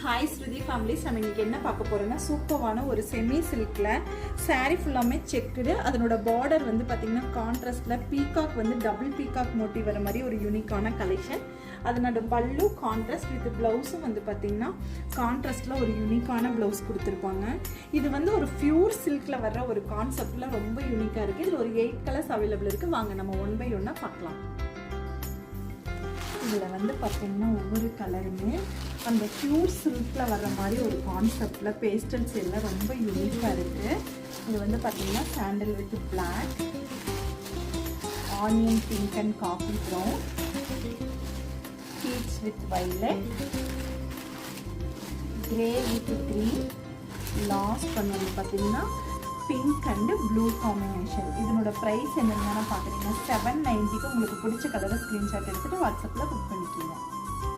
Hi ஸ்ருதி families, நம்ம இன்றைக்கி என்ன பார்க்க போகிறோன்னா சூப்பரான ஒரு செமி சில்கில் சாரீ ஃபுல்லாமே செக்குடு. அதனோட பார்டர் வந்து பார்த்திங்கன்னா கான்ட்ராஸ்டில் பீகாக் வந்து டபுள் பீகாக் மோட்டிவ் வர மாதிரி ஒரு யூனிக்கான கலெக்ஷன். அதனோட பல்லு கான்ட்ராஸ்ட் வித் ப்ளவுஸும் வந்து பார்த்திங்கன்னா கான்ட்ராஸ்டில் ஒரு யூனிக்கான ப்ளவுஸ் கொடுத்துருப்பாங்க. இது வந்து ஒரு பியூர் சில்கில் வர்ற ஒரு கான்செப்டில் ரொம்ப யூனிக்காக இருக்குது. இதில் ஒரு 8 கலர்ஸ் அவைலபிள் இருக்குது. வாங்க நம்ம 1 by 1 பார்க்கலாம். இதில் வந்து பார்த்திங்கன்னா ஒவ்வொரு கலருமே அந்த பியூர் சில்கில் வர்ற மாதிரி ஒரு கான்செப்டில் பேஸ்டல்ஸ் எல்லாம் ரொம்ப யூனிக்காக இருக்குது. இது வந்து பார்த்திங்கன்னா sandal with black, onion pink and coffee brown, peach with violet, grey with green, last one வந்து பார்த்திங்கன்னா பிங்க் அண்டு ப்ளூ காம்பினேஷன். இதனோட ப்ரைஸ் என்னென்னா பார்க்குறீங்கன்னா 790க்கு உங்களுக்கு பிடிச்ச கலரை ஸ்க்ரீன்ஷாட் எடுத்துகிட்டு வாட்ஸ்அப்பில் புக் பண்ணிக்கோங்க.